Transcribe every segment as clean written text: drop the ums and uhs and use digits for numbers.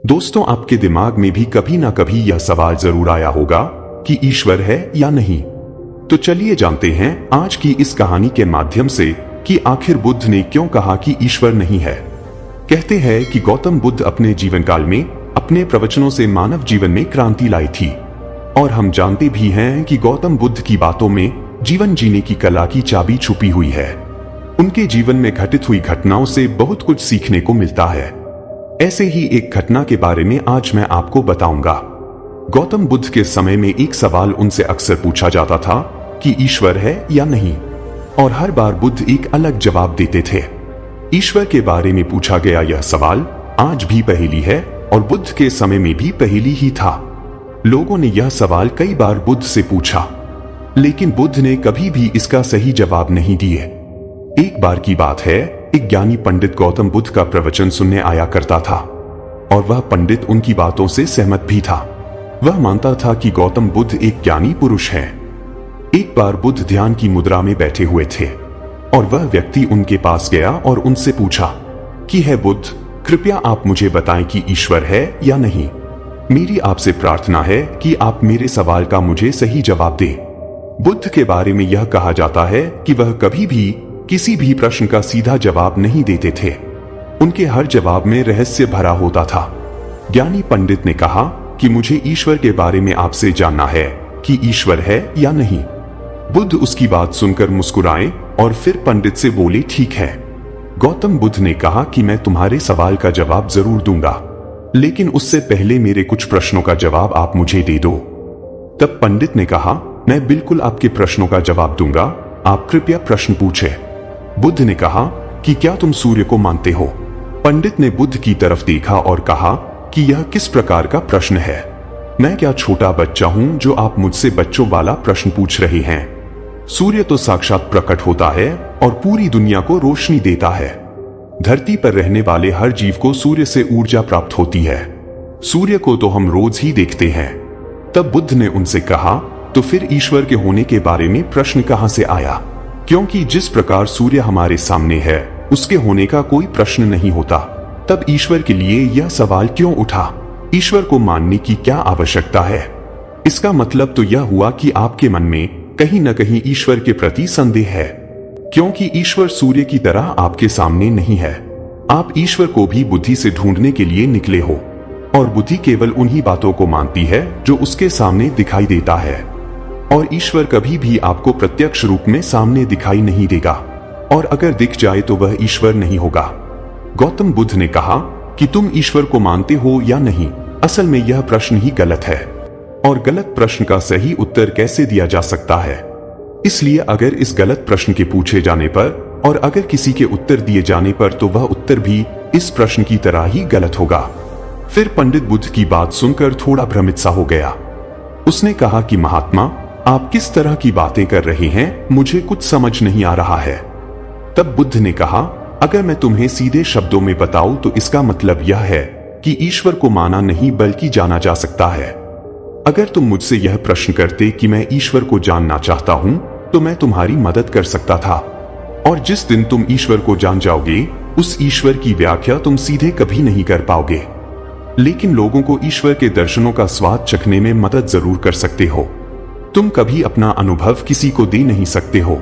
दोस्तों, आपके दिमाग में भी कभी ना कभी यह सवाल जरूर आया होगा कि ईश्वर है या नहीं। तो चलिए जानते हैं आज की इस कहानी के माध्यम से कि आखिर बुद्ध ने क्यों कहा कि ईश्वर नहीं है। कहते हैं कि गौतम बुद्ध अपने जीवन काल में अपने प्रवचनों से मानव जीवन में क्रांति लाई थी, और हम जानते भी हैं कि गौतम बुद्ध की बातों में जीवन जीने की कला की चाबी छुपी हुई है। उनके जीवन में घटित हुई घटनाओं से बहुत कुछ सीखने को मिलता है। ऐसे ही एक घटना के बारे में आज मैं आपको बताऊंगा। गौतम बुद्ध के समय में एक सवाल उनसे अक्सर पूछा जाता था कि ईश्वर है या नहीं, और हर बार बुद्ध एक अलग जवाब देते थे। ईश्वर के बारे में पूछा गया यह सवाल आज भी पहेली है, और बुद्ध के समय में भी पहेली ही था। लोगों ने यह सवाल कई बार बुद्ध से पूछा, लेकिन बुद्ध ने कभी भी इसका सही जवाब नहीं दिए। एक बार की बात है, एक ज्ञानी पंडित गौतम बुद्ध का प्रवचन सुनने आया करता था, और वह पंडित उनकी बातों से सहमत भी था। वह मानता था कि गौतम बुद्ध एक ज्ञानी पुरुष हैं। एक बार बुद्ध ध्यान की मुद्रा में बैठे हुए थे, और वह व्यक्ति उनके पास गया और उनसे पूछा कि हे बुद्ध, कृपया आप मुझे बताएं कि ईश्वर है या नहीं। मेरी आपसे प्रार्थना है कि आप मेरे सवाल का मुझे सही जवाब दें। बुद्ध के बारे में यह कहा जाता है कि वह कभी भी किसी भी प्रश्न का सीधा जवाब नहीं देते थे। उनके हर जवाब में रहस्य भरा होता था। ज्ञानी पंडित ने कहा कि मुझे ईश्वर के बारे में आपसे जानना है कि ईश्वर है या नहीं। बुद्ध उसकी बात सुनकर मुस्कुराए और फिर पंडित से बोले, ठीक है। गौतम बुद्ध ने कहा कि मैं तुम्हारे सवाल का जवाब जरूर दूंगा, लेकिन उससे पहले मेरे कुछ प्रश्नों का जवाब आप मुझे दे दो। तब पंडित ने कहा, मैं बिल्कुल आपके प्रश्नों का जवाब दूंगा, आप कृपया प्रश्न पूछे। बुद्ध ने कहा कि क्या तुम सूर्य को मानते हो? पंडित ने बुद्ध की तरफ देखा और कहा कि यह किस प्रकार का प्रश्न है? मैं क्या छोटा बच्चा हूं जो आप मुझसे बच्चों वाला प्रश्न पूछ रहे हैं? सूर्य तो साक्षात प्रकट होता है और पूरी दुनिया को रोशनी देता है। धरती पर रहने वाले हर जीव को सूर्य से ऊर्जा प्राप्त होती है। सूर्य को तो हम रोज ही देखते हैं। तब बुद्ध ने उनसे कहा, तो फिर ईश्वर के होने के बारे में प्रश्न कहां से आया? क्योंकि जिस प्रकार सूर्य हमारे सामने है, उसके होने का कोई प्रश्न नहीं होता। तब ईश्वर के लिए यह सवाल क्यों उठा? ईश्वर को मानने की क्या आवश्यकता है? इसका मतलब तो यह हुआ कि आपके मन में कहीं न कहीं ईश्वर के प्रति संदेह है, क्योंकि ईश्वर सूर्य की तरह आपके सामने नहीं है। आप ईश्वर को भी बुद्धि से ढूंढने के लिए निकले हो, और बुद्धि केवल उन्हीं बातों को मानती है जो उसके सामने दिखाई देता है, और ईश्वर कभी भी आपको प्रत्यक्ष रूप में सामने दिखाई नहीं देगा, और अगर दिख जाए तो वह ईश्वर नहीं होगा। गौतम बुद्ध ने कहा कि तुम ईश्वर को मानते हो या नहीं? असल में यह प्रश्न ही गलत है, और गलत प्रश्न का सही उत्तर कैसे दिया जा सकता है? इसलिए अगर इस गलत प्रश्न के पूछे जाने पर और अगर किसी के उत्तर दिए जाने पर तो वह उत्तर भी इस प्रश्न की तरह ही गलत होगा। फिर पंडित बुद्ध की बात सुनकर थोड़ा भ्रमित सा हो गया। उसने कहा कि महात्मा, आप किस तरह की बातें कर रहे हैं? मुझे कुछ समझ नहीं आ रहा है। तब बुद्ध ने कहा, अगर मैं तुम्हें सीधे शब्दों में बताऊं तो इसका मतलब यह है कि ईश्वर को माना नहीं बल्कि जाना जा सकता है। अगर तुम मुझसे यह प्रश्न करते कि मैं ईश्वर को जानना चाहता हूं, तो मैं तुम्हारी मदद कर सकता था, और जिस दिन तुम ईश्वर को जान जाओगे, उस ईश्वर की व्याख्या तुम सीधे कभी नहीं कर पाओगे। लेकिन लोगों को ईश्वर के दर्शनों का स्वाद चखने में मदद जरूर कर सकते हो। तुम कभी अपना अनुभव किसी को दे नहीं सकते हो,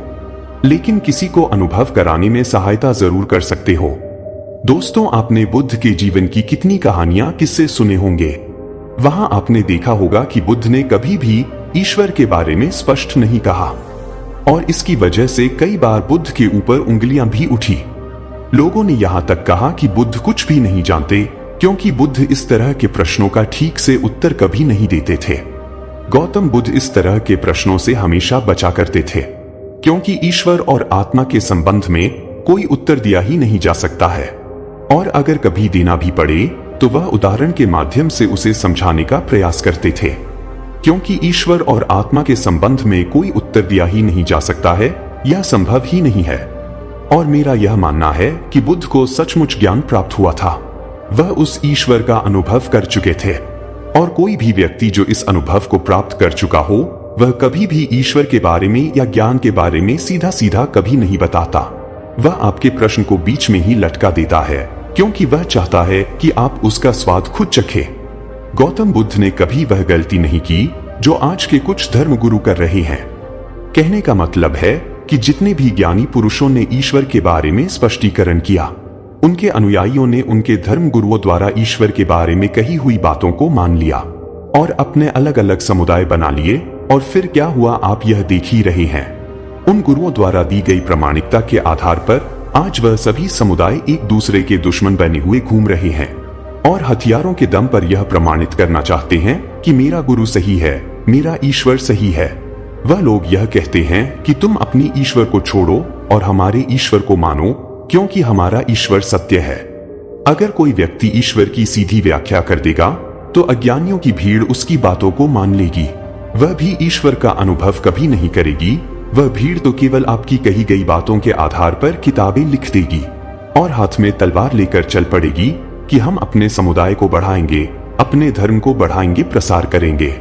लेकिन किसी को अनुभव कराने में सहायता जरूर कर सकते हो। दोस्तों, आपने बुद्ध के जीवन की कितनी कहानियां किस्से सुने होंगे। वहां आपने देखा होगा कि बुद्ध ने कभी भी ईश्वर के बारे में स्पष्ट नहीं कहा, और इसकी वजह से कई बार बुद्ध के ऊपर उंगलियां भी उठी। लोगों ने यहां तक कहा कि बुद्ध कुछ भी नहीं जानते, क्योंकि बुद्ध इस तरह के प्रश्नों का ठीक से उत्तर कभी नहीं देते थे। गौतम बुद्ध इस तरह के प्रश्नों से हमेशा बचा करते थे, क्योंकि ईश्वर और आत्मा के संबंध में कोई उत्तर दिया ही नहीं जा सकता है, और अगर कभी देना भी पड़े तो वह उदाहरण के माध्यम से उसे समझाने का प्रयास करते थे, क्योंकि ईश्वर और आत्मा के संबंध में कोई उत्तर दिया ही नहीं जा सकता है, यह संभव ही नहीं है। और मेरा यह मानना है कि बुद्ध को सचमुच ज्ञान प्राप्त हुआ था। वह उस ईश्वर का अनुभव कर चुके थे, और कोई भी व्यक्ति जो इस अनुभव को प्राप्त कर चुका हो, वह कभी भी ईश्वर के बारे में या ज्ञान के बारे में सीधा सीधा कभी नहीं बताता। वह आपके प्रश्न को बीच में ही लटका देता है क्योंकि वह चाहता है कि आप उसका स्वाद खुद चखें। गौतम बुद्ध ने कभी वह गलती नहीं की जो आज के कुछ धर्मगुरु कर रहे हैं। कहने का मतलब है कि जितने भी ज्ञानी पुरुषों ने ईश्वर के बारे में स्पष्टीकरण किया, उनके अनुयायियों ने उनके धर्मगुरुओं द्वारा ईश्वर के बारे में कही हुई बातों को मान लिया और अपने अलग अलग समुदाय बना लिए। और फिर क्या हुआ आप यह देख ही रहे हैं। उन गुरुओं द्वारा दी गई प्रामाणिकता के आधार पर आज वह सभी समुदाय एक दूसरे के दुश्मन बने हुए घूम रहे हैं और हथियारों के दम पर यह प्रमाणित करना चाहते हैं कि मेरा गुरु सही है, मेरा ईश्वर सही है। वह लोग यह कहते हैं कि तुम अपनी ईश्वर को छोड़ो और हमारे ईश्वर को मानो, क्योंकि हमारा ईश्वर सत्य है। अगर कोई व्यक्ति ईश्वर की सीधी व्याख्या कर देगा तो अज्ञानियों की भीड़ उसकी बातों को मान लेगी। वह भी ईश्वर का अनुभव कभी नहीं करेगी। वह भीड़ तो केवल आपकी कही गई बातों के आधार पर किताबें लिख देगी और हाथ में तलवार लेकर चल पड़ेगी कि हम अपने समुदाय को बढ़ाएंगे, अपने धर्म को बढ़ाएंगे, प्रसार करेंगे।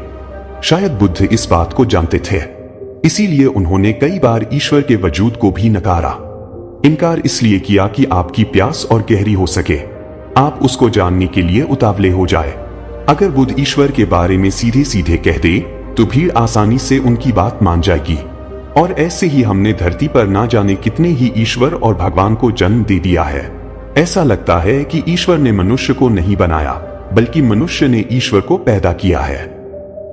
शायद बुद्ध इस बात को जानते थे, इसीलिए उन्होंने कई बार ईश्वर के वजूद को भी नकारा। इनकार इसलिए किया कि आपकी प्यास और गहरी हो सके, आप उसको जानने के लिए उतावले हो जाए। अगर बुद्ध ईश्वर के बारे में सीधे सीधे कह दे तो भीड़ आसानी से उनकी बात मान जाएगी। और ऐसे ही हमने धरती पर ना जाने कितने ही ईश्वर और भगवान को जन्म दे दिया है। ऐसा लगता है कि ईश्वर ने मनुष्य को नहीं बनाया, बल्कि मनुष्य ने ईश्वर को पैदा किया है।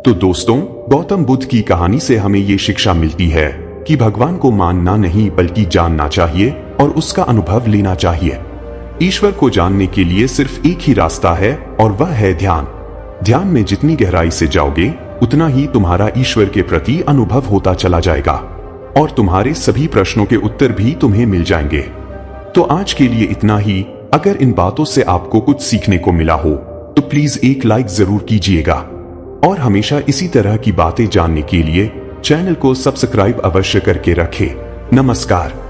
तो दोस्तों, गौतम बुद्ध की कहानी से हमें ये शिक्षा मिलती है कि भगवान को मानना नहीं बल्कि जानना चाहिए और उसका अनुभव लेना चाहिए। ईश्वर को जानने के लिए सिर्फ एक ही रास्ता है और वह है ध्यान। ध्यान में जितनी गहराई से जाओगे उतना ही तुम्हारा ईश्वर के प्रति अनुभव होता चला जाएगा और तुम्हारे सभी प्रश्नों के उत्तर भी तुम्हें मिल जाएंगे। तो आज के लिए इतना ही। अगर इन बातों से आपको कुछ सीखने को मिला हो तो प्लीज एक लाइक जरूर कीजिएगा और हमेशा इसी तरह की बातें जानने के लिए चैनल को सब्सक्राइब अवश्य करके रखें। नमस्कार।